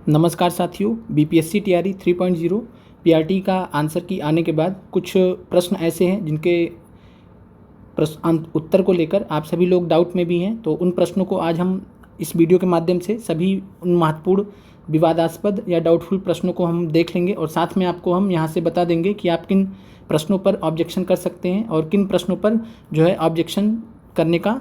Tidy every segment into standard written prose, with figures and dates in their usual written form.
नमस्कार साथियों, BPSC TRE 3.0 PRT का आंसर की आने के बाद कुछ प्रश्न ऐसे हैं जिनके उत्तर को लेकर आप सभी लोग डाउट में भी हैं। तो उन प्रश्नों को आज हम इस वीडियो के माध्यम से सभी उन महत्वपूर्ण विवादास्पद या डाउटफुल प्रश्नों को हम देख लेंगे और साथ में आपको हम यहाँ से बता देंगे कि आप किन प्रश्नों पर ऑब्जेक्शन कर सकते हैं और किन प्रश्नों पर जो है ऑब्जेक्शन करने का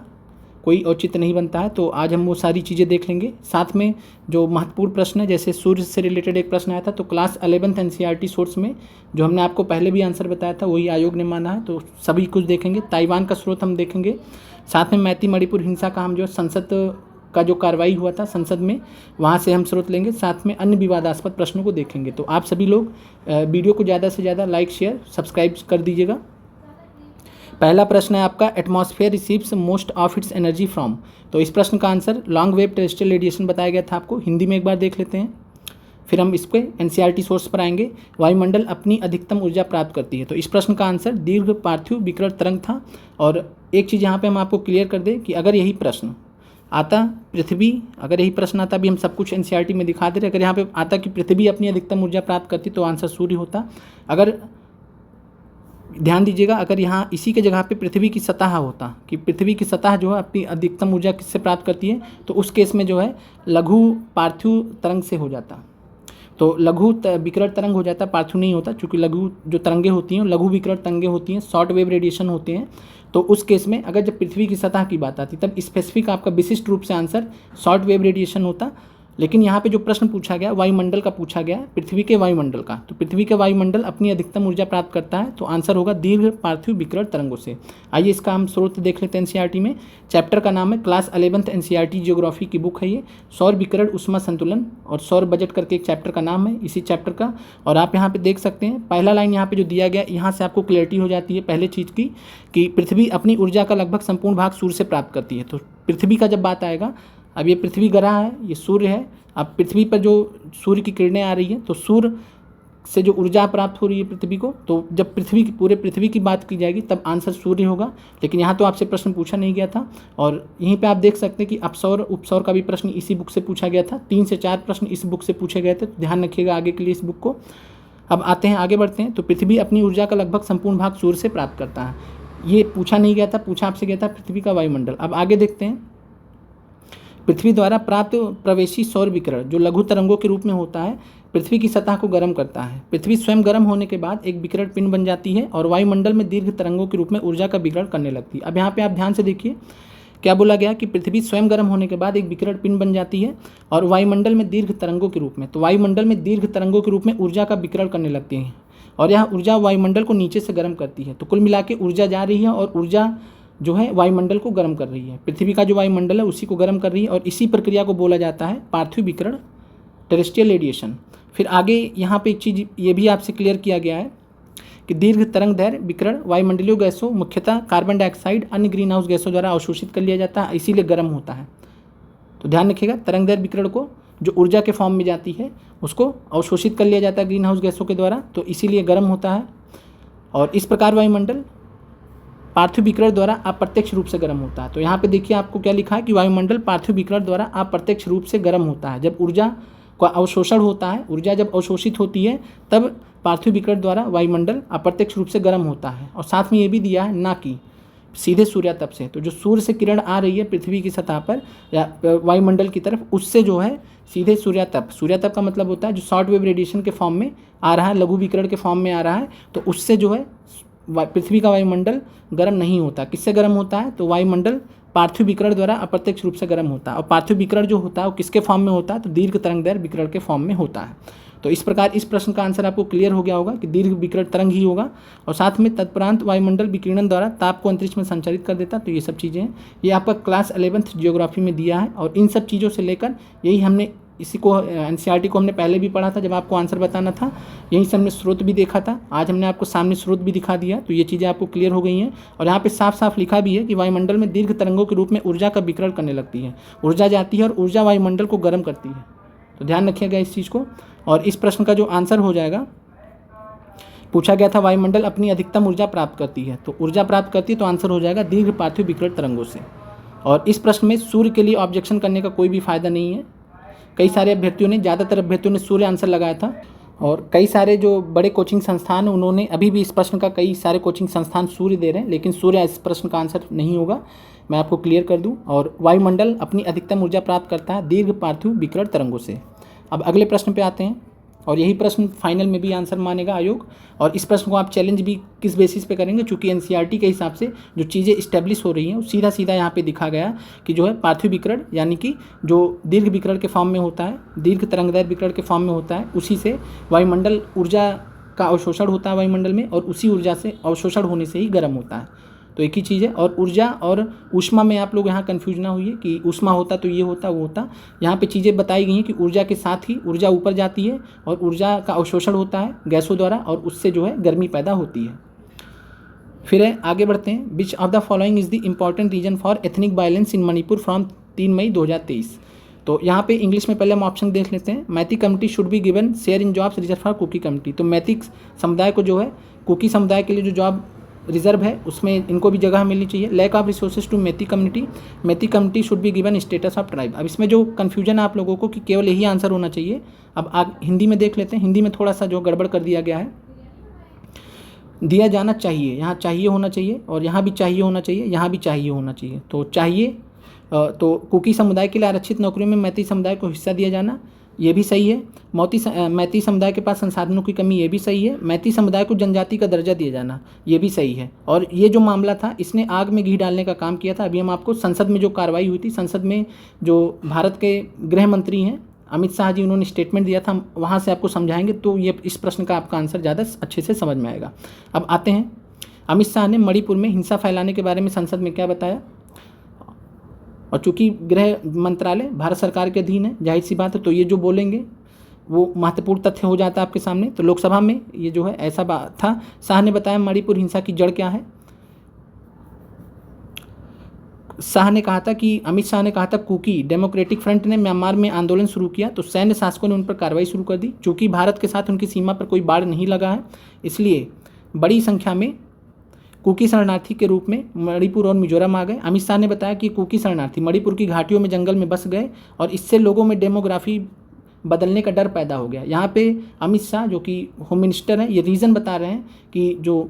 कोई औचित्य नहीं बनता है। तो आज हम वो सारी चीज़ें देख लेंगे। साथ में जो महत्वपूर्ण प्रश्न है, जैसे सूर्य से रिलेटेड एक प्रश्न आया था, तो क्लास 11th एनसीईआरटी सोर्स में जो हमने आपको पहले भी आंसर बताया था वही आयोग ने माना है, तो सभी कुछ देखेंगे। ताइवान का स्रोत हम देखेंगे। साथ में मैती मणिपुर हिंसा का हम जो संसद का जो कार्रवाई हुआ था संसद में, वहाँ से हम स्रोत लेंगे। साथ में अन्य विवादास्पद प्रश्नों को देखेंगे। तो आप सभी लोग वीडियो को ज़्यादा से ज़्यादा लाइक शेयर सब्सक्राइब कर दीजिएगा। पहला प्रश्न है आपका, atmosphere receives most of its energy from. तो इस प्रश्न का answer long wave terrestrial radiation बताया गया था आपको। हिंदी में एक बार देख लेते हैं, फिर हम इस पे एनसीईआरटी सोर्स पर आएंगे। वायुमंडल अपनी अधिकतम ऊर्जा प्राप्त करती है। तो इस प्रश्न का आंसर दीर्घ पार्थिव विकिरण तरंग था। और एक चीज़ यहाँ पे हम आपको क्लियर कर दें कि अगर यही प्रश्न आता पृथ्वी, अगर यही प्रश्न आता, भी हम सब कुछ एनसीईआरटी में दिखा दे रहे, अगर यहाँ पे आता कि पृथ्वी अपनी अधिकतम ऊर्जा प्राप्त करती तो आंसर सूर्य होता। अगर ध्यान दीजिएगा, अगर यहाँ इसी के जगह पे पृथ्वी की सतह होता कि पृथ्वी की सतह जो है अपनी अधिकतम ऊर्जा किससे प्राप्त करती है, तो उस केस में जो है लघु पार्थिव तरंग से हो जाता। तो लघु विकिरण तरंग हो जाता, पार्थिव नहीं होता, क्योंकि लघु जो तरंगे होती हैं लघु विकिरण तरंगे होती हैं, शॉर्ट वेव रेडिएशन होते हैं। तो उस केस में अगर जब पृथ्वी की सतह की बात आती तब स्पेसिफिक आपका विशिष्ट रूप से आंसर शॉर्ट वेव रेडिएशन होता। लेकिन यहाँ पे जो प्रश्न पूछा गया वायुमंडल का पूछा गया, पृथ्वी के वायुमंडल का, तो पृथ्वी के वायुमंडल अपनी अधिकतम ऊर्जा प्राप्त करता है, तो आंसर होगा दीर्घ पार्थिव विकिरण तरंगों से। आइए इसका हम स्रोत देख लेते हैं एनसीईआरटी में। चैप्टर का नाम है क्लास 11th एनसीईआरटी जियोग्राफी की बुक है ये, सौर विकिरण उष्मा संतुलन और सौर बजट करके एक चैप्टर का नाम है इसी चैप्टर का। और आप यहाँ पे देख सकते हैं पहला लाइन यहाँ पे जो दिया गया, यहाँ से आपको क्लियरिटी हो जाती है पहले चीज़ की कि पृथ्वी अपनी ऊर्जा का लगभग संपूर्ण भाग सूर्य से प्राप्त करती है। तो पृथ्वी का जब बात आएगा, अब ये पृथ्वी ग्रह है, ये सूर्य है। अब पृथ्वी पर जो सूर्य की किरणें आ रही हैं, तो सूर्य से जो ऊर्जा प्राप्त हो रही है पृथ्वी को, तो जब पृथ्वी की पूरे पृथ्वी की बात की जाएगी तब आंसर सूर्य होगा। लेकिन यहाँ तो आपसे प्रश्न पूछा नहीं गया था। और यहीं पे आप देख सकते हैं कि अपसौर उपसौर का भी प्रश्न इसी बुक से पूछा गया था। 3 से 4 प्रश्न इस बुक से पूछे गए थे, तो ध्यान रखिएगा आगे के लिए इस बुक को। अब आते हैं, आगे बढ़ते हैं। तो पृथ्वी अपनी ऊर्जा का लगभग संपूर्ण भाग सूर्य से प्राप्त करता है, ये पूछा नहीं गया था, पूछा आपसे गया था पृथ्वी का वायुमंडल। अब आगे देखते हैं, पृथ्वी द्वारा प्राप्त प्रवेशी सौर विकिरण जो लघु तरंगों के रूप में होता है, पृथ्वी की सतह को गर्म करता है। पृथ्वी स्वयं गर्म होने के बाद एक विकिरण पिंड बन जाती है और वायुमंडल में दीर्घ तरंगों के रूप में ऊर्जा का विकिरण करने लगती है। अब यहाँ पे आप ध्यान से देखिए, क्या बोला गया कि पृथ्वी स्वयं गर्म होने के बाद एक विकिरण पिंड बन जाती है और वायुमंडल में दीर्घ तरंगों के रूप में, तो वायुमंडल में दीर्घ तरंगों के रूप में ऊर्जा का विकिरण करने लगती है और यह ऊर्जा वायुमंडल को नीचे से गर्म करती है। तो कुल मिला के ऊर्जा जा रही है और ऊर्जा जो है वायुमंडल को गर्म कर रही है। पृथ्वी का जो वायुमंडल है उसी को गर्म कर रही है और इसी प्रक्रिया को बोला जाता है पार्थिव विकिरण, टेरेस्ट्रियल रेडिएशन। फिर आगे यहाँ पे एक चीज़ ये भी आपसे क्लियर किया गया है कि दीर्घ तरंग दैर्घ्य विकिरण वायुमंडलीय गैसों, मुख्यतः कार्बन डाइऑक्साइड, अन्य ग्रीन हाउस गैसों द्वारा अवशोषित कर लिया जाता है, इसीलिए गर्म होता है। तो ध्यान रखिएगा, तरंग दैर्घ्य विकिरण को जो ऊर्जा के फॉर्म में जाती है उसको अवशोषित कर लिया जाता है ग्रीन हाउस गैसों के द्वारा, तो इसीलिए गर्म होता है। और इस प्रकार वायुमंडल पार्थिव विकिरण द्वारा अप्रत्यक्ष रूप से गर्म होता है। तो यहाँ पे देखिए आपको क्या लिखा है कि वायुमंडल पार्थिव विकिरण द्वारा अप्रत्यक्ष रूप से गर्म होता है। जब ऊर्जा का अवशोषण होता है, ऊर्जा जब अवशोषित होती है तब पार्थिव विकिरण द्वारा वायुमंडल अप्रत्यक्ष रूप से गर्म होता है। और साथ में ये भी दिया है ना कि सीधे सूर्यातप से, तो जो सूर्य से किरण आ रही है पृथ्वी की सतह पर या वायुमंडल की तरफ, उससे जो है सीधे सूर्यातप, सूर्यातप का मतलब होता है जो शॉर्ट वेव रेडिएशन के फॉर्म में आ रहा है, लघु विकिरण के फॉर्म में आ रहा है, तो उससे जो है पृथ्वी का वायुमंडल गर्म नहीं होता। किससे गर्म होता है? तो वायुमंडल पार्थिव विकिरण द्वारा अप्रत्यक्ष रूप से गर्म होता है। और पार्थिव विकिरण जो होता है वो किसके फॉर्म में होता है? तो दीर्घ तरंग दैर्घ्य विकिरण के फॉर्म में होता है। तो इस प्रकार इस प्रश्न का आंसर आपको क्लियर हो गया होगा कि दीर्घ विकिरण तरंग ही होगा। और साथ में तत्परांत वायुमंडल विकिरण द्वारा ताप को अंतरिक्ष में संचारित कर देता। तो ये सब चीज़ें हैं, ये आपका क्लास 11th जियोग्राफी में दिया है। और इन सब चीज़ों से लेकर यही हमने इसी को एनसीईआरटी को हमने पहले भी पढ़ा था जब आपको आंसर बताना था, यहीं से हमने स्रोत भी देखा था। आज हमने आपको सामने स्रोत भी दिखा दिया, तो ये चीज़ें आपको क्लियर हो गई हैं। और यहाँ पे साफ साफ लिखा भी है कि वायुमंडल में दीर्घ तरंगों के रूप में ऊर्जा का विकिरण करने लगती है, ऊर्जा जाती है और ऊर्जा वायुमंडल को गर्म करती है। तो ध्यान रखिएगा इस चीज़ को। और इस प्रश्न का जो आंसर हो जाएगा, पूछा गया था वायुमंडल अपनी अधिकतम ऊर्जा प्राप्त करती है, तो ऊर्जा प्राप्त करती है, तो आंसर हो जाएगा दीर्घ पार्थिव विकिरण तरंगों से। और इस प्रश्न में सूर्य के लिए ऑब्जेक्शन करने का कोई भी फायदा नहीं है। कई सारे अभ्यर्थियों ने, ज़्यादातर अभ्यर्थियों ने सूर्य आंसर लगाया था, और कई सारे जो बड़े कोचिंग संस्थान उन्होंने, अभी भी इस प्रश्न का कई सारे कोचिंग संस्थान सूर्य दे रहे हैं, लेकिन सूर्य इस प्रश्न का आंसर नहीं होगा, मैं आपको क्लियर कर दूं। और वायुमंडल अपनी अधिकतम ऊर्जा प्राप्त करता है दीर्घ पार्थिव विकिरण तरंगों से। अब अगले प्रश्न पे आते हैं, और यही प्रश्न फाइनल में भी आंसर मानेगा आयोग। और इस प्रश्न को आप चैलेंज भी किस बेसिस पे करेंगे, चूंकि एनसीईआरटी के हिसाब से जो चीज़ें इस्टेब्लिश हो रही हैं वो सीधा सीधा यहाँ पे दिखा गया कि जो है पार्थिव विकिरण, यानी कि जो दीर्घ विकिरण के फॉर्म में होता है, दीर्घ तरंगदैर्घ्य विकिरण के फॉर्म में होता है, उसी से वायुमंडल ऊर्जा का अवशोषण होता है वायुमंडल में, और उसी ऊर्जा से अवशोषण होने से ही गर्म होता है। तो एक ही चीज़ है। और ऊर्जा और ऊष्मा में आप लोग यहाँ कन्फ्यूज ना होइए कि ऊष्मा होता तो ये होता वो होता। यहाँ पे चीज़ें बताई गई हैं कि ऊर्जा के साथ ही ऊर्जा ऊपर जाती है और ऊर्जा का अवशोषण होता है गैसों द्वारा, और उससे जो है गर्मी पैदा होती है। फिर है, आगे बढ़ते हैं। Which of the following is the important reason for ethnic violence in Manipur from 3 May 2023। तो यहाँ पे इंग्लिश में पहले हम ऑप्शन देख लेते हैं। Meitei community should be given share in jobs reserve for Kuki community. तो मैती समुदाय को जो है, कुकी समुदाय के लिए जो जॉब रिजर्व है उसमें इनको भी जगह मिलनी चाहिए। Lack of resources to Meitei community should be given status of tribe. अब इसमें जो कन्फ्यूजन है आप लोगों को कि केवल यही आंसर होना चाहिए, अब आप हिंदी में देख लेते हैं। हिंदी में थोड़ा सा जो गड़बड़ कर दिया गया है, दिया जाना चाहिए, यहाँ चाहिए होना चाहिए, और यहाँ भी चाहिए होना चाहिए, यहाँ भी चाहिए होना चाहिए। तो चाहिए, तो कुकी समुदाय के लिए आरक्षित नौकरियों में मैती समुदाय को हिस्सा दिया जाना, ये भी सही है। मैती समुदाय के पास संसाधनों की कमी, ये भी सही है। मैती समुदाय को जनजाति का दर्जा दिया जाना, ये भी सही है। और ये जो मामला था, इसने आग में घी डालने का काम किया था। अभी हम आपको संसद में जो कार्रवाई हुई थी, संसद में जो भारत के गृह मंत्री हैं अमित शाह जी, उन्होंने स्टेटमेंट दिया था, वहाँ से आपको समझाएंगे, तो ये इस प्रश्न का आपका आंसर ज़्यादा अच्छे से समझ में आएगा। अब आते हैं, अमित शाह ने मणिपुर में हिंसा फैलाने के बारे में संसद में क्या बताया। और चूंकि गृह मंत्रालय भारत सरकार के अधीन है, जाहिर सी बात है, तो ये जो बोलेंगे वो महत्वपूर्ण तथ्य हो जाता है आपके सामने। तो लोकसभा में ये जो है ऐसा बात था। शाह ने बताया मणिपुर हिंसा की जड़ क्या है। शाह ने कहा था कि अमित शाह ने कहा था कुकी डेमोक्रेटिक फ्रंट ने म्यांमार में आंदोलन शुरू किया तो सैन्य शासकों ने उन पर कार्रवाई शुरू कर दी। चूंकि भारत के साथ उनकी सीमा पर कोई बाड़ नहीं लगा है, इसलिए बड़ी संख्या में कुकी शरणार्थी के रूप में मणिपुर और मिजोरम आ गए। अमित शाह ने बताया कि कुकी शरणार्थी मणिपुर की घाटियों में, जंगल में बस गए और इससे लोगों में डेमोग्राफी बदलने का डर पैदा हो गया। यहाँ पे अमित शाह जो कि होम मिनिस्टर हैं, ये रीज़न बता रहे हैं कि जो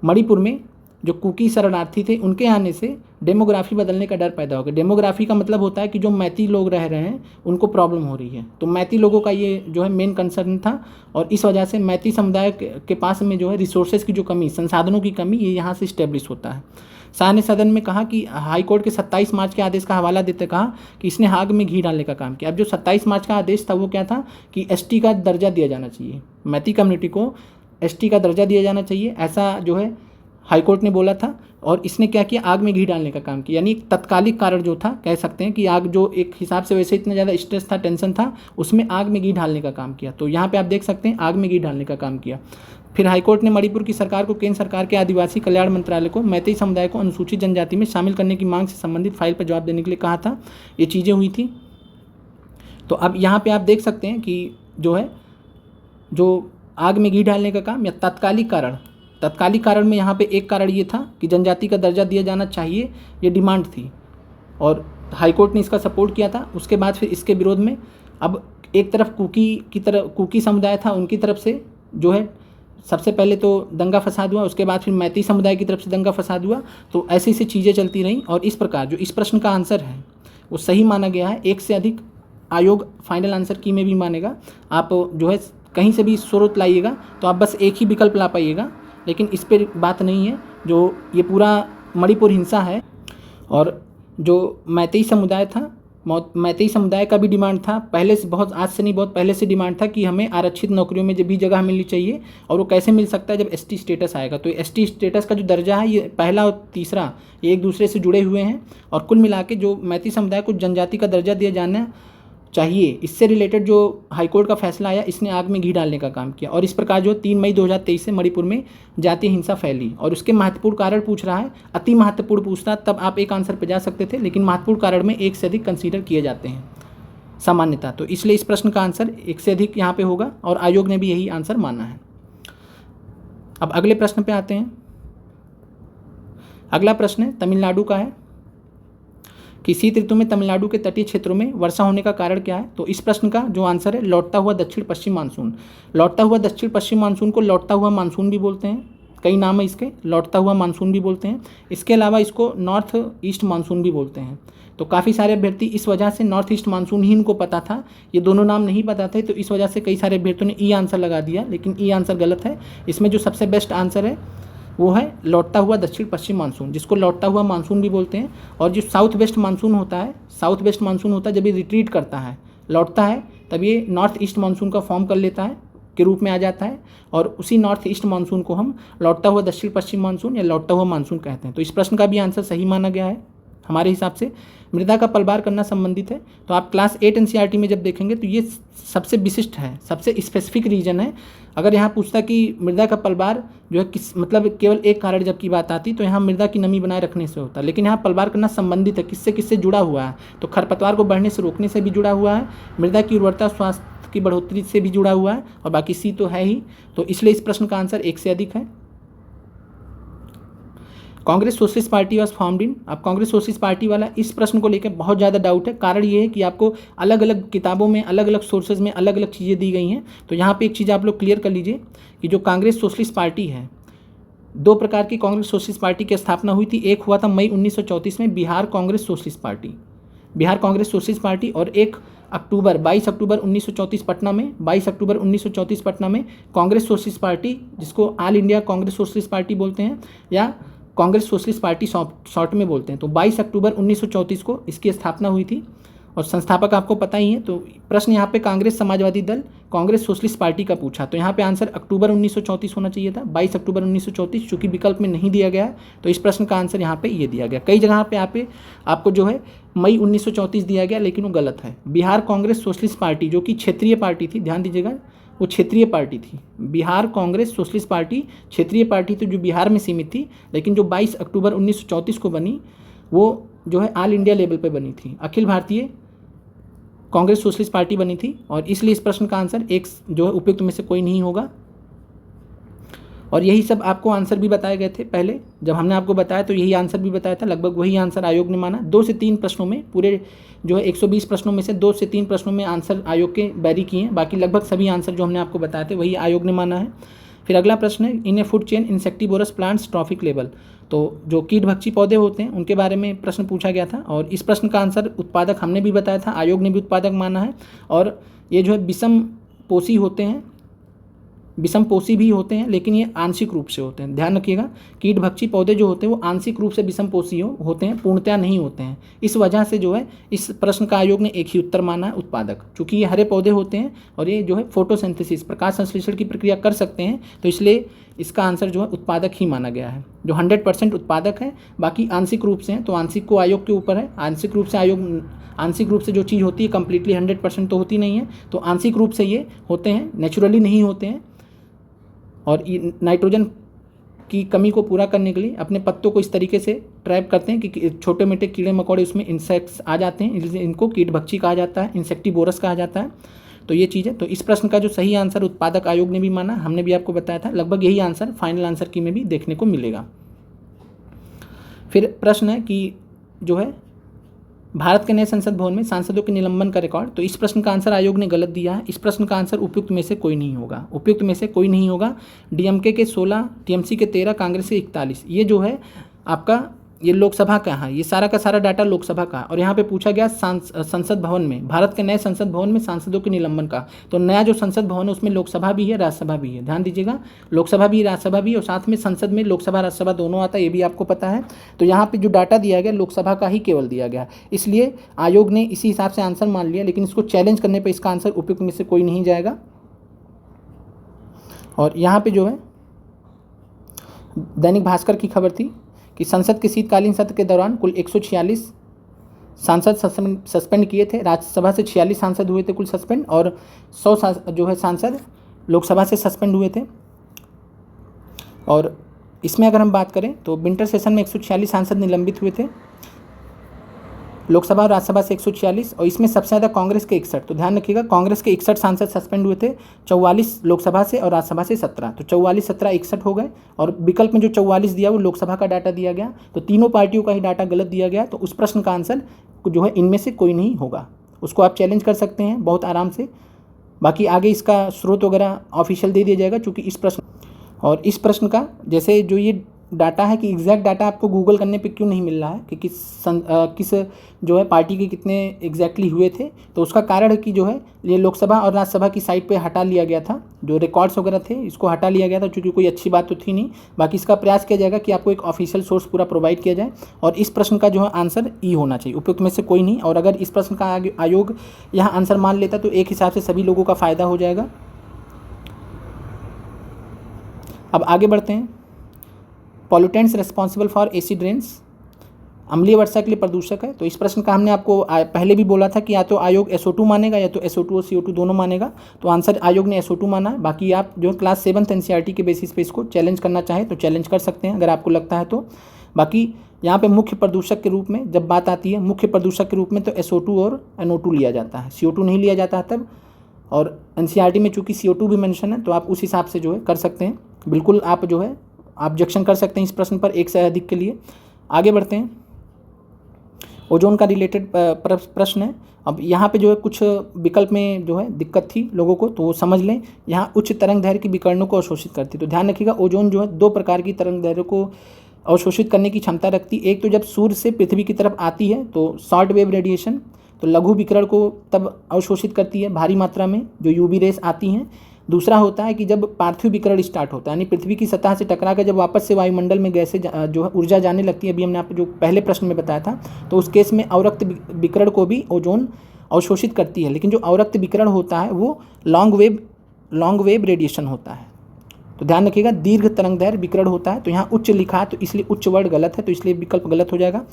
मणिपुर में जो कुकी शरणार्थी थे उनके आने से डेमोग्राफी बदलने का डर पैदा हो गया। डेमोग्राफी का मतलब होता है कि जो मैती लोग रह रहे हैं उनको प्रॉब्लम हो रही है। तो मैती लोगों का ये जो है मेन कंसर्न था, और इस वजह से मैती समुदाय के पास में जो है रिसोर्सेज की जो कमी, संसाधनों की कमी, ये यहाँ से इस्टेब्लिश होता है। शाह ने सदन में कहा कि हाईकोर्ट के 27 मार्च के आदेश का हवाला देते कहा कि इसने आग में घी डालने का काम किया। अब जो 27 मार्च का आदेश था वो क्या था कि एसटी का दर्जा दिया जाना चाहिए, मैती कम्युनिटी को एसटी का दर्जा दिया जाना चाहिए, ऐसा जो है हाईकोर्ट ने बोला था। और इसने क्या किया, आग में घी डालने का काम किया। यानी तत्कालिक कारण जो था, कह सकते हैं कि आग जो एक हिसाब से वैसे इतना ज़्यादा स्ट्रेस था, टेंशन था, उसमें आग में घी डालने का काम किया। तो यहाँ पे आप देख सकते हैं आग में घी डालने का काम किया। फिर हाईकोर्ट ने मणिपुर की सरकार को केंद्र सरकार के आदिवासी कल्याण मंत्रालय को मैती समुदाय को अनुसूचित जनजाति में शामिल करने की मांग से संबंधित फाइल पर जवाब देने के लिए कहा था। ये चीज़ें हुई थी। तो अब यहाँ पे आप देख सकते हैं कि जो है जो आग में घी डालने का काम या तात्कालिक कारण में यहाँ पे एक कारण ये था कि जनजाति का दर्जा दिया जाना चाहिए, ये डिमांड थी और हाईकोर्ट ने इसका सपोर्ट किया था। उसके बाद फिर इसके विरोध में अब एक तरफ कुकी समुदाय था, उनकी तरफ से जो है सबसे पहले तो दंगा फसाद हुआ, उसके बाद फिर मैती समुदाय की तरफ से दंगा फसाद हुआ। तो ऐसी ऐसी चीज़ें चलती रहीं और इस प्रकार जो इस प्रश्न का आंसर है वो सही माना गया है। एक से अधिक आयोग फाइनल आंसर की में भी मानेगा। आप जो है कहीं से भी स्रोत लाइएगा तो आप बस एक ही विकल्प ला पाइएगा, लेकिन इस पर बात नहीं है। जो ये पूरा मणिपुर हिंसा है और जो मैतेई समुदाय था, मैतेई समुदाय का भी डिमांड था पहले से, बहुत आज से नहीं बहुत पहले से डिमांड था कि हमें आरक्षित नौकरियों में जब भी जगह मिलनी चाहिए। और वो कैसे मिल सकता है, जब एसटी स्टेटस आएगा। तो एसटी स्टेटस का जो दर्जा है, ये पहला और तीसरा ये एक दूसरे से जुड़े हुए हैं और कुल मिला के जो मैती समुदाय को जनजाति का दर्जा दिया जाना चाहिए, इससे रिलेटेड जो हाईकोर्ट का फैसला आया, इसने आग में घी डालने का काम किया। और इस प्रकार जो 3 मई 2023 से मणिपुर में जातीय हिंसा फैली। और उसके महत्वपूर्ण कारण पूछ रहा है, अति महत्वपूर्ण पूछता तब आप एक आंसर पर जा सकते थे, लेकिन महत्वपूर्ण कारण में एक से अधिक कंसीडर किए जाते हैं सामान्यतः। तो इसलिए इस प्रश्न का आंसर एक से अधिक यहाँ पे होगा और आयोग ने भी यही आंसर माना है। अब अगले प्रश्न पे आते हैं। अगला प्रश्न तमिलनाडु का है। किसी ऋतु में तमिलनाडु के तटीय क्षेत्रों में वर्षा होने का कारण क्या है? तो इस प्रश्न का जो आंसर है लौटता हुआ दक्षिण पश्चिम मानसून। लौटता हुआ दक्षिण पश्चिम मानसून को लौटता हुआ मानसून भी बोलते हैं, कई नाम है इसके, लौटता हुआ मानसून भी बोलते हैं। इसके अलावा इसको नॉर्थ ईस्ट मानसून भी बोलते हैं। तो काफ़ी सारे अभ्यर्थी इस वजह से नॉर्थ ईस्ट मानसून ही इनको पता था, ये दोनों नाम नहीं पता थे, तो इस वजह से कई सारे अभ्यर्थियों ने ई आंसर लगा दिया, लेकिन ई आंसर गलत है। इसमें जो सबसे बेस्ट आंसर है वो है लौटता हुआ दक्षिण पश्चिम मानसून, जिसको लौटता हुआ मानसून भी बोलते हैं। और जो साउथ वेस्ट मानसून होता है, साउथ वेस्ट मानसून होता है जब ये रिट्रीट करता है, लौटता है, तब ये नॉर्थ ईस्ट मानसून का फॉर्म कर लेता है, के रूप में आ जाता है, और उसी नॉर्थ ईस्ट मानसून को हम लौटता हुआ दक्षिण पश्चिम मानसून या लौटता हुआ मानसून कहते हैं। तो इस प्रश्न का भी आंसर सही माना गया है हमारे हिसाब से। मृदा का पलबार करना संबंधित है, तो आप क्लास 8 एनसीईआरटी में जब देखेंगे तो ये सबसे विशिष्ट है, सबसे स्पेसिफिक रीजन है। अगर यहाँ पूछता कि मृदा का पलबार जो है किस मतलब केवल एक कारण जब की बात आती तो यहाँ मृदा की नमी बनाए रखने से होता, लेकिन यहाँ पलबार करना संबंधित है, किससे किससे जुड़ा हुआ है? तो खरपतवार को बढ़ने से रोकने से भी जुड़ा हुआ है, मृदा की उर्वरता स्वास्थ्य की बढ़ोतरी से भी जुड़ा हुआ है, और बाकी सी तो है ही। तो इसलिए इस प्रश्न का आंसर 1 से अधिक है। Congress socialist party was formed in. अब कांग्रेस सोशलिस्ट पार्टी वाला इस प्रश्न को लेकर बहुत ज़्यादा डाउट है। कारण ये है कि आपको अलग अलग किताबों में अलग अलग सोर्सेज में अलग अलग चीज़ें दी गई हैं। तो यहाँ पे एक चीज़ आप लोग क्लियर कर लीजिए कि जो कांग्रेस सोशलिस्ट पार्टी है, 2 प्रकार की कांग्रेस सोशलिस्ट पार्टी की स्थापना हुई थी। एक हुआ था मई 1934 में Bihar Congress socialist party, Bihar Congress socialist party, और एक 22 अक्टूबर 1934 पटना में, 22 अक्टूबर 1934 पटना में कांग्रेस सोशलिस्ट पार्टी, जिसको all India Congress socialist party बोलते हैं या कांग्रेस सोशलिस्ट पार्टी शॉर्ट में बोलते हैं। तो 22 अक्टूबर 1934 को इसकी स्थापना हुई थी, और संस्थापक आपको पता ही है। तो प्रश्न यहाँ पे कांग्रेस समाजवादी दल कांग्रेस सोशलिस्ट पार्टी का पूछा, तो यहाँ पे आंसर अक्टूबर 1934 होना चाहिए था, 22 अक्टूबर 1934, चूँकि विकल्प में नहीं दिया गया है, तो इस प्रश्न का आंसर यहाँ पे ये दिया गया। कई जगह पे आपको जो है मई 1934 दिया गया, लेकिन वो गलत है। बिहार कांग्रेस सोशलिस्ट पार्टी जो कि क्षेत्रीय पार्टी थी, ध्यान दीजिएगा, वो क्षेत्रीय पार्टी थी। बिहार कांग्रेस सोशलिस्ट पार्टी क्षेत्रीय पार्टी थी जो बिहार में सीमित थी, लेकिन जो 22 अक्टूबर 1934 को बनी वो जो है ऑल इंडिया लेवल पे बनी थी, अखिल भारतीय कांग्रेस सोशलिस्ट पार्टी बनी थी। और इसलिए इस प्रश्न का आंसर एक जो है उपयुक्त में से कोई नहीं होगा। और यही सब आपको आंसर भी बताए गए थे पहले, जब हमने आपको बताया तो यही आंसर भी बताया था, लगभग वही आंसर आयोग ने माना। 2 से 3 प्रश्नों में, पूरे जो है 120 प्रश्नों में से 2 से 3 प्रश्नों में आंसर आयोग के बैरी किए हैं, बाकी लगभग सभी आंसर जो हमने आपको बताए थे वही आयोग ने माना है। फिर अगला प्रश्न है, in a food chain insectivorous plants trophic level. तो जो कीटभक्षी पौधे होते हैं उनके बारे में प्रश्न पूछा गया था, और इस प्रश्न का आंसर उत्पादक हमने भी बताया था, आयोग ने भी उत्पादक माना है। और ये जो है विषम पोषी होते हैं, विषम पोषी भी होते हैं, लेकिन ये आंशिक रूप से होते हैं। ध्यान रखिएगा, कीटभक्षी पौधे जो होते हैं वो आंशिक रूप से विषम पोषी होते हैं, पूर्णतया नहीं होते हैं। इस वजह से जो है इस प्रश्न का आयोग ने एक ही उत्तर माना है, उत्पादक। चूंकि ये हरे पौधे होते हैं और ये जो है फोटोसिंथेसिस, प्रकाश संश्लेषण की प्रक्रिया कर सकते हैं, तो इसलिए इसका आंसर जो है उत्पादक ही माना गया है। जो 100% उत्पादक है, बाकी आंशिक रूप से हैं, तो आंशिक को आयोग के ऊपर है। आंशिक रूप से आंशिक रूप से जो चीज़ होती है कंप्लीटली 100% तो होती नहीं है, तो आंशिक रूप से ये होते हैं, नेचुरली नहीं होते हैं। और नाइट्रोजन की कमी को पूरा करने के लिए अपने पत्तों को इस तरीके से ट्रैप करते हैं कि छोटे मोटे कीड़े मकोड़े उसमें इंसेक्ट्स आ जाते हैं, इसलिए इनको कीटभक्षी कहा जाता है, इंसेक्टिवोरस कहा जाता है। तो ये चीज़ है। तो इस प्रश्न का जो सही आंसर उत्पादक आयोग ने भी माना, हमने भी आपको बताया था, लगभग यही आंसर फाइनल आंसर की में भी देखने को मिलेगा। फिर प्रश्न है कि जो है भारत के नए संसद भवन में सांसदों के निलंबन का रिकॉर्ड। तो इस प्रश्न का आंसर आयोग ने गलत दिया है। इस प्रश्न का आंसर उपयुक्त में से कोई नहीं होगा, उपयुक्त में से कोई नहीं होगा। डीएमके के 16, टीएमसी के 13, कांग्रेस के 41, ये जो है आपका ये लोकसभा का है, ये सारा का सारा डाटा लोकसभा का। और यहाँ पे पूछा गया संसद भवन में, भारत के नए संसद भवन में सांसदों के निलंबन का। तो नया जो संसद भवन है उसमें लोकसभा भी है, राज्यसभा भी है, ध्यान दीजिएगा, लोकसभा भी राज्यसभा भी, और साथ में संसद में लोकसभा राज्यसभा दोनों आता है, ये भी आपको पता है। तो यहाँ पे जो डाटा दिया गया लोकसभा का ही केवल दिया गया, इसलिए आयोग ने इसी हिसाब से आंसर मान लिया, लेकिन इसको चैलेंज करने पर इसका आंसर उपयुक्त में से कोई नहीं जाएगा। और यहाँ पे जो है दैनिक भास्कर की खबर थी कि संसद के शीतकालीन सत्र के दौरान कुल 146 सांसद सस्पेंड किए थे, राज्यसभा से 46 सांसद हुए थे कुल सस्पेंड, और 100 जो है सांसद लोकसभा से सस्पेंड हुए थे। और इसमें अगर हम बात करें तो विंटर सेशन में 146 सांसद निलंबित हुए थे, लोकसभा और राज्यसभा से 146 और इसमें सबसे ज़्यादा कांग्रेस के 61। तो ध्यान रखिएगा कांग्रेस के 61 सांसद सस्पेंड हुए थे, 44 लोकसभा से और राज्यसभा से 17। तो 44, 17, 61 हो गए। और विकल्प में जो 44 दिया वो लोकसभा का डाटा दिया गया, तो तीनों पार्टियों का ही डाटा गलत दिया गया। तो उस प्रश्न का आंसर जो है इनमें से कोई नहीं होगा। उसको आप चैलेंज कर सकते हैं बहुत आराम से। बाकी आगे इसका स्रोत वगैरह ऑफिशियल दे दिया जाएगा, चूँकि इस प्रश्न का जैसे जो ये डाटा है कि एग्जैक्ट डाटा आपको गूगल करने पे क्यों नहीं मिल रहा है कि किस जो है पार्टी के कितने एग्जैक्टली हुए थे, तो उसका कारण है कि जो है ये लोकसभा और राज्यसभा की साइट पे हटा लिया गया था, जो रिकॉर्ड्स वगैरह थे इसको हटा लिया गया था, क्योंकि कोई अच्छी बात तो थी नहीं। बाकी इसका प्रयास किया जाएगा कि आपको एक ऑफिशियल सोर्स पूरा प्रोवाइड किया जाए। और इस प्रश्न का जो है आंसर ई होना चाहिए, उपयुक्त में से कोई नहीं। और अगर इस प्रश्न का आयोग यहाँ आंसर मान लेता तो एक हिसाब से सभी लोगों का फ़ायदा हो जाएगा। अब आगे बढ़ते हैं। Pollutants responsible for acid rains, अम्लीय वर्षा के लिए प्रदूषक है। तो इस प्रश्न का हमने आपको पहले भी बोला था कि या तो आयोग SO2 मानेगा या तो SO2 और CO2 दोनों मानेगा। तो आंसर आयोग ने SO2 माना है। बाकी आप जो क्लास 7th NCERT के बेसिस पे इसको चैलेंज करना चाहें तो चैलेंज कर सकते हैं अगर आपको लगता है तो। बाकी यहाँ पे मुख्य प्रदूषक के रूप में जब बात आती है, मुख्य प्रदूषक के रूप में तो SO2 और NO2 लिया जाता है, CO2 नहीं लिया जाता है तब। और NCERT में चूँकि CO2 भी मेंशन है तो आप उस हिसाब से जो है कर सकते हैं। बिल्कुल आप जो है ऑब्जेक्शन कर सकते हैं इस प्रश्न पर एक से अधिक के लिए। आगे बढ़ते हैं। ओजोन का रिलेटेड प्रश्न है। अब यहाँ पे जो है कुछ विकल्प में जो है दिक्कत थी लोगों को, तो वो समझ लें। यहाँ उच्च तरंग दैर्घ्य की विकिरणों को अवशोषित करती है। तो ध्यान रखिएगा ओजोन जो है 2 प्रकार की तरंग दैर्घ्य को अवशोषित करने की क्षमता रखती है। एक तो जब सूर्य से पृथ्वी की तरफ आती है तो शॉर्ट वेव रेडिएशन, तो लघु विकिरण को तब अवशोषित करती है भारी मात्रा में जो UV रेस आती हैं। दूसरा होता है कि जब पार्थिव विकिरण स्टार्ट होता है, यानी पृथ्वी की सतह से टकरा कर जब वापस से वायुमंडल में गैसें जो है ऊर्जा जाने लगती है, अभी हमने आपको जो पहले प्रश्न में बताया था, तो उस केस में अवरक्त विकिरण को भी ओजोन अवशोषित करती है। लेकिन जो अवरक्त विकिरण होता है वो लॉन्ग वेव रेडिएशन होता है। तो ध्यान रखिएगा दीर्घ तरंग दैर्घ्य विकिरण होता है। तो यहाँ उच्च लिखा है तो इसलिए उच्च वर्ड गलत है, तो इसलिए विकल्प गलत हो जाएगा।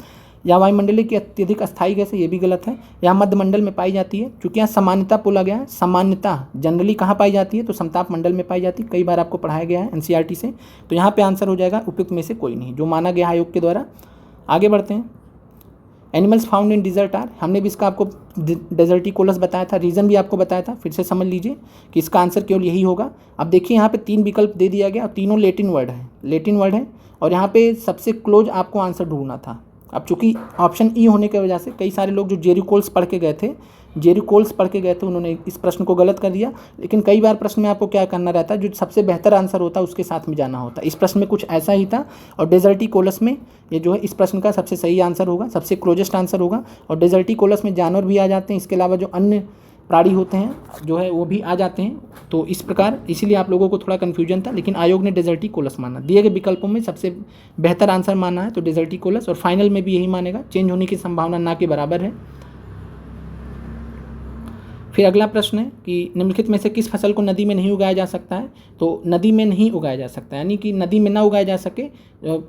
या वायुमंडलीय की अत्यधिक अस्थायी गैस है, ये भी गलत है। यहाँ मध्यमंडल में पाई जाती है, क्योंकि यहाँ सामान्यता बोला गया है। सामान्यता जनरली कहाँ पाई जाती है तो समताप मंडल में पाई जाती है, कई बार आपको पढ़ाया गया है NCERT से। तो यहाँ पे आंसर हो जाएगा उपयुक्त में से कोई नहीं, जो माना गया आयोग के द्वारा। आगे बढ़ते हैं। Animals found in desert are, हमने भी इसका आपको डेजर्टिकोलस बताया था, रीज़न भी आपको बताया था, फिर से समझ लीजिए कि इसका आंसर केवल यही होगा। अब देखिए यहाँ पे 3 विकल्प दे दिया गया और तीनों लैटिन वर्ड है और यहाँ पे सबसे क्लोज आपको आंसर ढूंढना था। अब चूंकि ऑप्शन ई होने की वजह से कई सारे लोग जो जेरिकोल्स पढ़ के गए थे उन्होंने इस प्रश्न को गलत कर दिया। लेकिन कई बार प्रश्न में आपको क्या करना रहता है, जो सबसे बेहतर आंसर होता है उसके साथ में जाना होता है। इस प्रश्न में कुछ ऐसा ही था और डेजर्टिकोलस में ये जो है इस प्रश्न का सबसे सही आंसर होगा, सबसे क्लोजेस्ट आंसर होगा। और डेजर्टिकोलस में जानवर भी आ जाते हैं, इसके अलावा जो अन्य प्राणी होते हैं जो है वो भी आ जाते हैं। तो इस प्रकार इसीलिए आप लोगों को थोड़ा कन्फ्यूजन था, लेकिन आयोग ने डेजर्टिकोलस माना। दिए गए विकल्पों में सबसे बेहतर आंसर माना है तो डेजर्टिकोलस, और फाइनल में भी यही मानेगा। चेंज होने की संभावना ना के बराबर है। फिर अगला प्रश्न है कि निम्नलिखित में से किस फसल को नदी में नहीं उगाया जा सकता है। तो नदी में नहीं उगाया जा सकता है, यानी कि नदी में ना उगाया जा सके।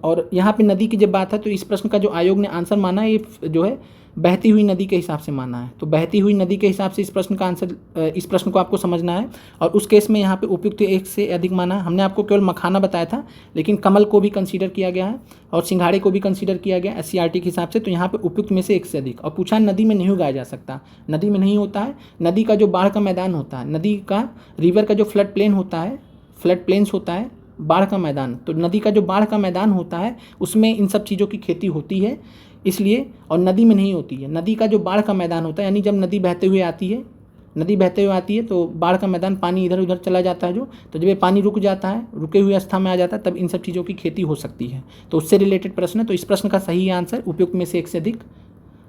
और यहाँ पे नदी की जब बात है तो इस प्रश्न का जो आयोग ने आंसर माना है ये जो है बहती हुई नदी के हिसाब से माना है। तो बहती हुई नदी के हिसाब से इस प्रश्न का आंसर, इस प्रश्न को आपको समझना है। और उस केस में यहाँ पे उपयुक्त एक से अधिक माना है। हमने आपको केवल मखाना बताया था, लेकिन कमल को भी कंसीडर किया गया है और सिंघाड़े को भी कंसीडर किया गया SCERT के हिसाब से। तो यहाँ पे उपयुक्त में से एक से अधिक। और पूछा नदी में नहीं उगाया जा सकता, नदी में नहीं होता है। नदी का जो बाढ़ का मैदान होता है, नदी का रिवर का जो फ्लड प्लेन होता है, फ्लड प्लेन्स होता है, बाढ़ का मैदान, तो नदी का जो बाढ़ का मैदान होता है उसमें इन सब चीज़ों की खेती होती है इसलिए। और नदी में नहीं होती है। नदी का जो बाढ़ का मैदान होता है, यानी जब नदी बहते हुए आती है तो बाढ़ का मैदान पानी इधर उधर चला जाता है तो जब ये पानी रुक जाता है, रुके हुए अवस्था में आ जाता है, तब इन सब चीज़ों की खेती हो सकती है। तो उससे रिलेटेड प्रश्न है। तो इस प्रश्न का सही आंसर उपयुक्त में से एक से अधिक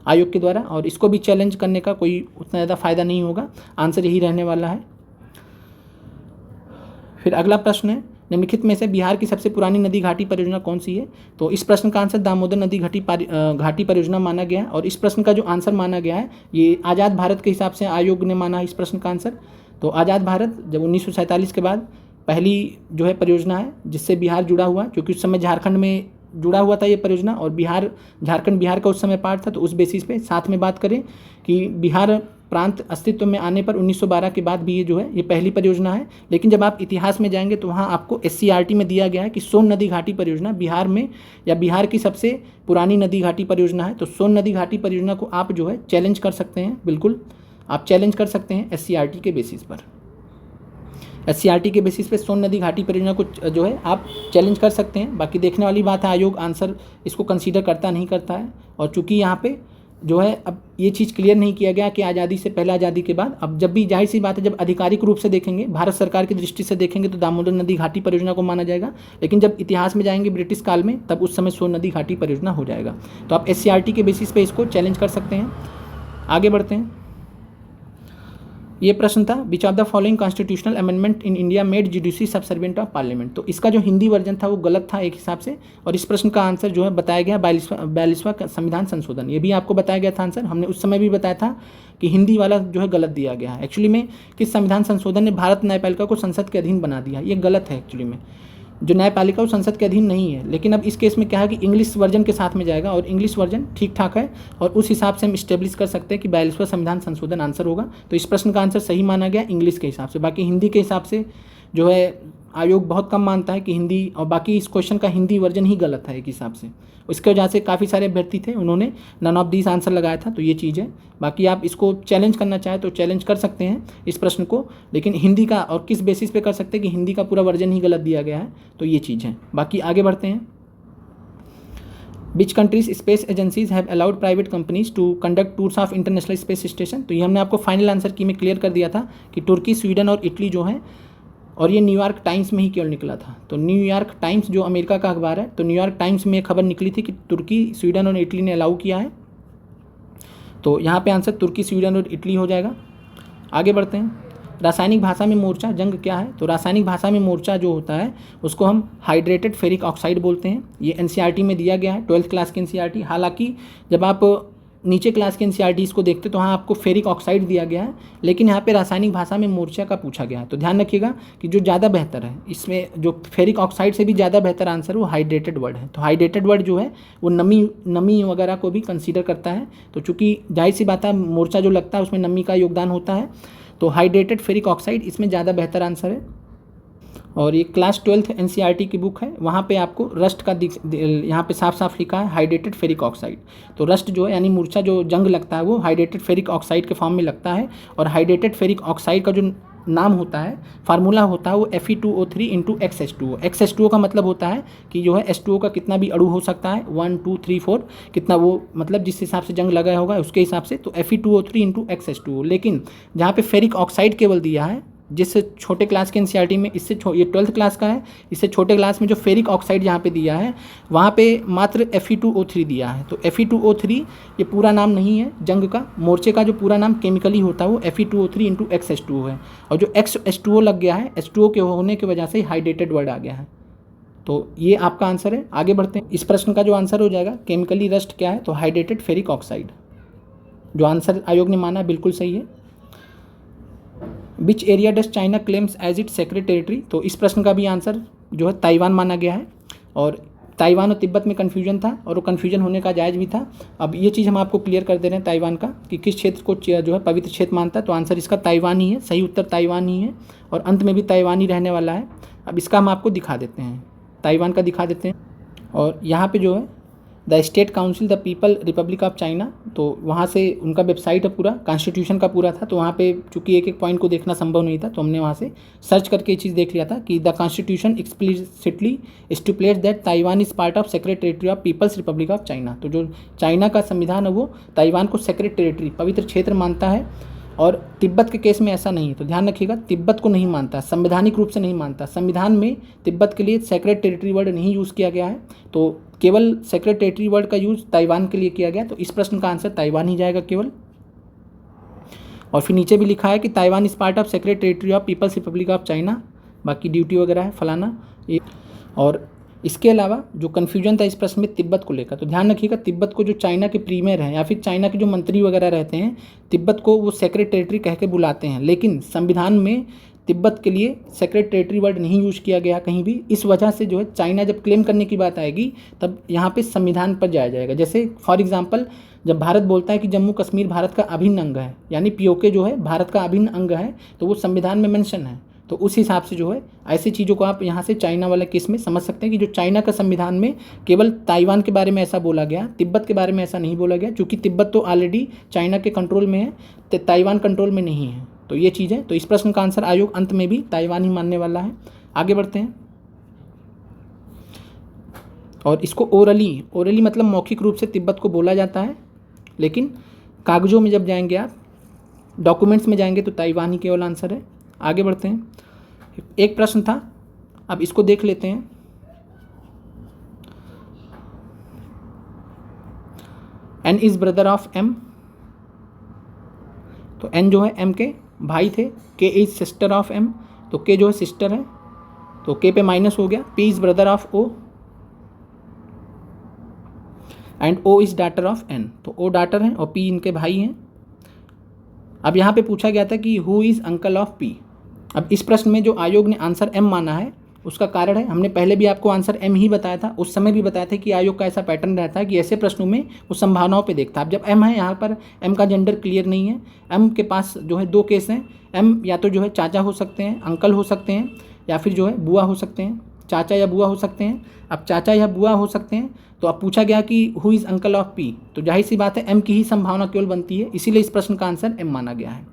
आयोग के द्वारा। और इसको भी चैलेंज करने का कोई उतना ज़्यादा फायदा नहीं होगा, आंसर यही रहने वाला है। फिर अगला प्रश्न है निम्नलिखित में से बिहार की सबसे पुरानी नदी घाटी परियोजना कौन सी है। तो इस प्रश्न का आंसर दामोदर नदी घाटी परियोजना माना गया है। और इस प्रश्न का जो आंसर माना गया है ये आज़ाद भारत के हिसाब से आयोग ने माना है इस प्रश्न का आंसर। तो आज़ाद भारत जब 1947 के बाद पहली जो है परियोजना है जिससे बिहार जुड़ा हुआ, क्योंकि उस समय झारखंड में जुड़ा हुआ था ये परियोजना और झारखंड बिहार का उस समय पार्ट था। तो उस बेसिस पे साथ में बात करें कि बिहार प्रांत अस्तित्व में आने पर 1912 के बाद भी ये जो है ये पहली परियोजना है। लेकिन जब आप इतिहास में जाएंगे तो वहाँ आपको SCERT में दिया गया है कि सोन नदी घाटी परियोजना बिहार में या बिहार की सबसे पुरानी नदी घाटी परियोजना है। तो सोन नदी घाटी परियोजना को आप जो है चैलेंज कर सकते हैं, बिल्कुल आप चैलेंज कर सकते हैं SCERT के बेसिस पर। SCERT के बेसिस पे सोन नदी घाटी परियोजना को जो है आप चैलेंज कर सकते हैं। बाकी देखने वाली बात है आयोग आंसर इसको कंसीडर करता नहीं करता है। और चूंकि यहाँ पे जो है अब ये चीज़ क्लियर नहीं किया गया कि आज़ादी से पहले आज़ादी के बाद, अब जब भी जाहिर सी बात है जब आधिकारिक रूप से देखेंगे भारत सरकार की दृष्टि से देखेंगे तो दामोदर नदी घाटी परियोजना को माना जाएगा। लेकिन जब इतिहास में जाएंगे ब्रिटिश काल में तब उस समय सोन नदी घाटी परियोजना हो जाएगा। तो आप SCERT के बेसिस पे इसको चैलेंज कर सकते हैं। आगे बढ़ते हैं। ये प्रश्न था विच of the following constitutional amendment in India made judiciary subservient of parliament. तो इसका जो हिंदी वर्जन था वो गलत था एक हिसाब से, और इस प्रश्न का आंसर जो है बताया गया 42वां संविधान संशोधन। ये भी आपको बताया गया था आंसर, हमने उस समय भी बताया था कि हिंदी वाला जो है गलत दिया गया है। एक्चुअली में किस संविधान संशोधन ने भारत न्यायपालिका को संसद के अधीन बना दिया, ये गलत है। एक्चुअली में जो न्यायपालिका वो संसद के अधीन नहीं है। लेकिन अब इस केस में क्या है कि इंग्लिश वर्जन के साथ में जाएगा और इंग्लिश वर्जन ठीक ठाक है, और उस हिसाब से हम इस्टेब्लिश कर सकते हैं कि 42वां संविधान संशोधन आंसर होगा। तो इस प्रश्न का आंसर सही माना गया इंग्लिश के हिसाब से। बाकी हिंदी के हिसाब से जो है आयोग बहुत कम मानता है कि हिंदी, और बाकी इस क्वेश्चन का हिंदी वर्जन ही गलत है एक हिसाब से। उसके वजह से काफ़ी सारे अभ्यर्थी थे उन्होंने नन ऑफ दीज आंसर लगाया था। तो ये चीज़ है। बाकी आप इसको चैलेंज करना चाहें तो चैलेंज कर सकते हैं इस प्रश्न को, लेकिन हिंदी का और किस बेसिस पे कर सकते हैं कि हिंदी का पूरा वर्जन ही गलत दिया गया है। तो ये चीज़ है। बाकी आगे बढ़ते हैं। Which countries space agencies have allowed private companies to conduct tours of international space station। तो ये हमने आपको फाइनल आंसर की में क्लियर कर दिया था कि तुर्की, स्वीडन और इटली जो है, और ये न्यूयॉर्क टाइम्स में ही केवल निकला था। तो न्यूयॉर्क टाइम्स जो अमेरिका का अखबार है, तो न्यूयॉर्क टाइम्स में खबर निकली थी कि तुर्की, स्वीडन और इटली ने अलाउ किया है। तो यहाँ पे आंसर तुर्की, स्वीडन और इटली हो जाएगा। आगे बढ़ते हैं। रासायनिक भाषा में मोर्चा जंग क्या है। तो रासायनिक भाषा में मोर्चा जो होता है उसको हम हाइड्रेटेड फेरिक ऑक्साइड बोलते हैं। ये NCERT में दिया गया है, 12th क्लास के NCERT। हालांकि जब आप नीचे क्लास के NCERT को देखते तो वहाँ आपको फेरिक ऑक्साइड दिया गया है, लेकिन यहाँ पे रासायनिक भाषा में मोर्चा का पूछा गया है। तो ध्यान रखिएगा कि जो ज़्यादा बेहतर है इसमें, जो फेरिक ऑक्साइड से भी ज़्यादा बेहतर आंसर वो हाइड्रेटेड वर्ड है। तो हाइड्रेटेड वर्ड जो है वो नमी वगैरह को भी कंसीडर करता है। तो चूँकि जाहिर सी बात है मोर्चा जो लगता है उसमें नमी का योगदान होता है, तो हाइड्रेटेड फेरिक ऑक्साइड इसमें ज़्यादा बेहतर आंसर है। और ये क्लास 12th NCERT की बुक है, वहाँ पे आपको रस्ट का यहाँ पे साफ साफ लिखा है हाइड्रेटेड फेरिक ऑक्साइड। तो रस्ट जो है यानी मूर्छा जो जंग लगता है वो हाइड्रेटेड फेरिक ऑक्साइड के फॉर्म में लगता है। और हाइड्रेटेड फेरिक ऑक्साइड का जो नाम होता है, फार्मूला होता है वो Fe2O3 × XH2O। XH2O का मतलब होता है कि जो है H2O का कितना भी अणु हो सकता है, 1 2 3 4 कितना, वो मतलब जिस हिसाब से जंग लगा होगा उसके हिसाब से। तो Fe2O3 × XH2O। लेकिन जहाँ पे फेरिक ऑक्साइड केवल दिया है, जिससे छोटे क्लास के NCERT में, इससे ये 12th क्लास का है, इससे छोटे क्लास में जो फेरिक ऑक्साइड जहाँ पे दिया है वहाँ पे मात्र Fe2O3 दिया है। तो Fe2O3 ये पूरा नाम नहीं है जंग का, मोर्चे का जो पूरा नाम केमिकली होता है वो Fe2O3 × XH2O है। और जो H2O लग गया है, H2O के होने की वजह से हाइड्रेटेड वर्ड आ गया है। तो ये आपका आंसर है। आगे बढ़ते हैं। इस प्रश्न का जो आंसर हो जाएगा केमिकली रस्ट क्या है, तो हाइड्रेटेड फेरिक ऑक्साइड। जो आंसर आयोग ने माना बिल्कुल सही है। Which area does China claims as it sacred territory. तो इस प्रश्न का भी आंसर जो है ताइवान माना गया है। और ताइवान और तिब्बत में कन्फ्यूजन था, और वो कन्फ्यूजन होने का जायज़ भी था। अब ये चीज़ हम आपको क्लियर कर दे रहे हैं ताइवान का कि किस क्षेत्र को जो है पवित्र क्षेत्र मानता है। तो आंसर इसका ताइवान ही है, सही उत्तर ताइवान ही है, और अंत में भी ताइवान ही रहने वाला है। अब इसका हम आपको दिखा देते हैं, ताइवान का दिखा देते हैं। और यहाँ पे जो है the state council the people Republic of China, तो वहाँ से उनका वेबसाइट है पूरा, कॉन्स्टिट्यूशन का पूरा था। तो वहाँ पे चूँकि एक एक पॉइंट को देखना संभव नहीं था, तो हमने वहाँ से सर्च करके ये चीज़ देख लिया था कि the constitution explicitly stipulates that Taiwan is part of sacred territory of People's Republic of China. तो जो चाइना का संविधान है वो ताइवान को सेक्रेट टेरिटरी, पवित्र क्षेत्र मानता है। और तिब्बत के केस में ऐसा नहीं है। तो ध्यान रखिएगा, तिब्बत को नहीं मानता, संवैधानिक रूप से नहीं मानता। संविधान में तिब्बत के लिए सेक्रेट टेरिटरी वर्ड नहीं यूज़ किया गया है, तो केवल सेक्रेट टेरिटरी वर्ड का यूज़ ताइवान के लिए किया गया। तो इस प्रश्न का आंसर ताइवान ही जाएगा केवल। और फिर नीचे भी लिखा है कि Taiwan is part of sacred territory of People's Republic of China, बाकी ड्यूटी वगैरह है फलाना। और इसके अलावा जो कन्फ्यूजन था इस प्रश्न में तिब्बत को लेकर, तो ध्यान रखिएगा तिब्बत को जो चाइना के प्रीमियर हैं या फिर चाइना के जो मंत्री वगैरह रहते हैं, तिब्बत को वो सेक्रेट टेरिटरी कह के बुलाते हैं। लेकिन संविधान में तिब्बत के लिए सेक्रेट टेरिटरी वर्ड नहीं यूज किया गया कहीं भी। इस वजह से जो है चाइना जब क्लेम करने की बात आएगी तब यहाँ पे संविधान पर जाया जाएगा। जैसे फॉर एग्जांपल जब भारत बोलता है कि जम्मू कश्मीर भारत का अभिन्न अंग है, यानी पीओके जो है भारत का अभिन्न अंग है, तो वो संविधान में मेंशन है। तो उस हिसाब से जो है ऐसी चीज़ों को आप यहाँ से चाइना वाला केस में समझ सकते हैं कि जो चाइना का संविधान में केवल ताइवान के बारे में ऐसा बोला गया, तिब्बत के बारे में ऐसा नहीं बोला गया, क्योंकि तिब्बत तो ऑलरेडी चाइना के कंट्रोल में है, तो ताइवान कंट्रोल में नहीं है। तो ये चीज़ है। तो इस प्रश्न का आंसर आयोग अंत में भी ताइवान ही मानने वाला है। आगे बढ़ते हैं। और इसको ओरली मतलब मौखिक रूप से तिब्बत को बोला जाता है, लेकिन कागजों में जब जाएंगे आप, डॉक्यूमेंट्स में जाएंगे, तो ताइवान ही केवल आंसर है। आगे बढ़ते हैं। एक प्रश्न था, अब इसको देख लेते हैं। N is brother of M, तो एन जो है एम के भाई थे। के इज सिस्टर ऑफ एम, तो के जो है सिस्टर है, तो के पे माइनस हो गया। P is brother of O and O is daughter of N, तो ओ डॉटर है और पी इनके भाई हैं। अब यहाँ पे पूछा गया था कि who is uncle of P. अब इस प्रश्न में जो आयोग ने आंसर एम माना है उसका कारण है, हमने पहले भी आपको आंसर एम ही बताया था, उस समय भी बताया था कि आयोग का ऐसा पैटर्न रहता है कि ऐसे प्रश्नों में वो संभावनाओं पे देखता है। अब जब एम है, यहाँ पर एम का जेंडर क्लियर नहीं है। एम के पास जो है दो केस हैं। एम या तो जो है चाचा हो सकते हैं, अंकल हो सकते हैं, या फिर जो है बुआ हो सकते हैं। चाचा या बुआ हो सकते हैं। अब चाचा या बुआ हो सकते हैं, तो अब पूछा गया कि who is uncle of P, तो जाहिर सी बात है एम की ही संभावना केवल बनती है, इसीलिए इस प्रश्न का आंसर एम माना गया है।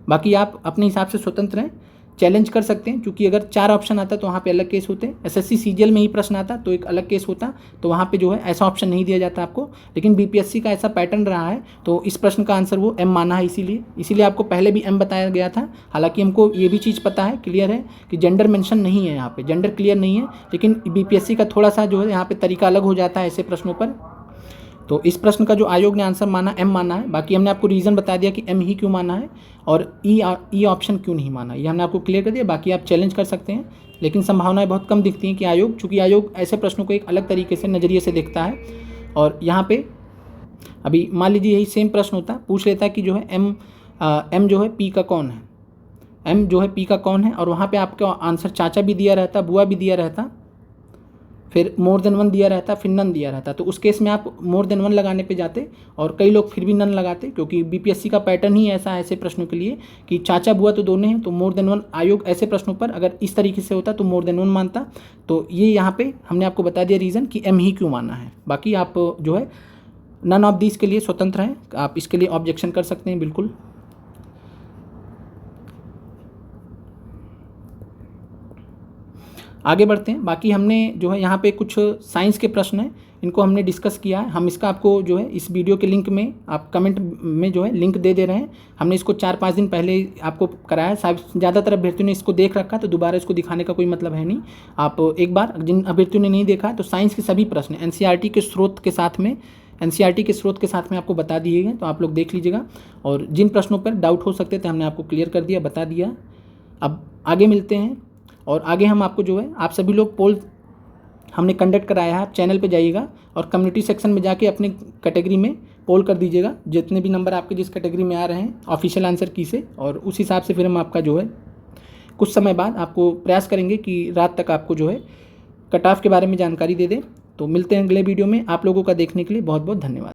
बाकी आप अपने हिसाब से स्वतंत्र हैं, चैलेंज कर सकते हैं, क्योंकि अगर 4 ऑप्शन आता तो वहाँ पे अलग केस होते। एसएससी सीजीएल में ही प्रश्न आता तो एक अलग केस होता, तो वहाँ पे जो है ऐसा ऑप्शन नहीं दिया जाता आपको। लेकिन बीपीएससी का ऐसा पैटर्न रहा है, तो इस प्रश्न का आंसर वो एम माना है, इसीलिए आपको पहले भी एम बताया गया था। हालांकि हमको ये भी चीज़ पता है, क्लियर है कि जेंडर मेंशन नहीं है, यहाँ पे जेंडर क्लियर नहीं है, लेकिन बीपीएससी का थोड़ा सा जो है यहाँ पे तरीका अलग हो जाता है ऐसे प्रश्नों पर। तो इस प्रश्न का जो आयोग ने आंसर माना एम माना है। बाकी हमने आपको रीज़न बता दिया कि एम ही क्यों माना है और ई ऑप्शन क्यों नहीं माना, ये हमने आपको क्लियर कर दिया। बाकी आप चैलेंज कर सकते हैं, लेकिन संभावनाएं बहुत कम दिखती हैं कि आयोग, चूँकि आयोग ऐसे प्रश्नों को एक अलग तरीके से नज़रिए से देखता है। और यहाँ पे अभी मान लीजिए यही सेम प्रश्न होता, पूछ लेता है कि जो है एम जो है पी का कौन है, एम जो है पी का कौन है, और वहाँ पर आपका आंसर चाचा भी दिया रहता, बुआ भी दिया रहता, फिर मोर देन वन दिया रहता, फिर नन दिया रहता। तो उस केस में आप मोर देन वन लगाने पे जाते, और कई लोग फिर भी नन लगाते, क्योंकि बीपीएससी का पैटर्न ही ऐसा है ऐसे प्रश्नों के लिए कि चाचा बुआ तो दोनों हैं, तो मोर देन वन आयोग ऐसे प्रश्नों पर अगर इस तरीके से होता तो मोर देन वन मानता। तो ये यहाँ पे हमने आपको बता दिया रीज़न कि एम ही क्यों माना है। बाकी आप जो है नन ऑफ दिस के लिए स्वतंत्र हैं, आप इसके लिए ऑब्जेक्शन कर सकते हैं बिल्कुल। आगे बढ़ते हैं। बाकी हमने जो है यहाँ पे कुछ साइंस के प्रश्न हैं, इनको हमने डिस्कस किया है। हम इसका आपको जो है इस वीडियो के लिंक में, आप कमेंट में जो है लिंक दे रहे हैं। हमने इसको 4-5 दिन पहले आपको कराया है, शायद ज़्यादातर अभ्यर्थियों ने इसको देख रखा, तो दोबारा इसको दिखाने का कोई मतलब है नहीं। आप एक बार, जिन अभ्यर्थियों ने नहीं देखा, तो साइंस के सभी प्रश्न एनसीईआरटी के स्रोत के साथ में आपको बता दिए गए, तो आप लोग देख लीजिएगा। और जिन प्रश्नों पर डाउट हो सकते थे हमने आपको क्लियर कर दिया, बता दिया। अब आगे मिलते हैं, और आगे हम आपको जो है, आप सभी लोग पोल हमने कंडक्ट कराया है, आप चैनल पे जाइएगा और कम्युनिटी सेक्शन में जाके अपने कैटेगरी में पोल कर दीजिएगा, जितने भी नंबर आपके जिस कैटेगरी में आ रहे हैं ऑफिशियल आंसर की से, और उस हिसाब से फिर हम आपका जो है कुछ समय बाद आपको प्रयास करेंगे कि रात तक आपको जो है कट ऑफ के बारे में जानकारी दे दें। तो मिलते हैं अगले वीडियो में। आप लोगों का देखने के लिए बहुत बहुत धन्यवाद।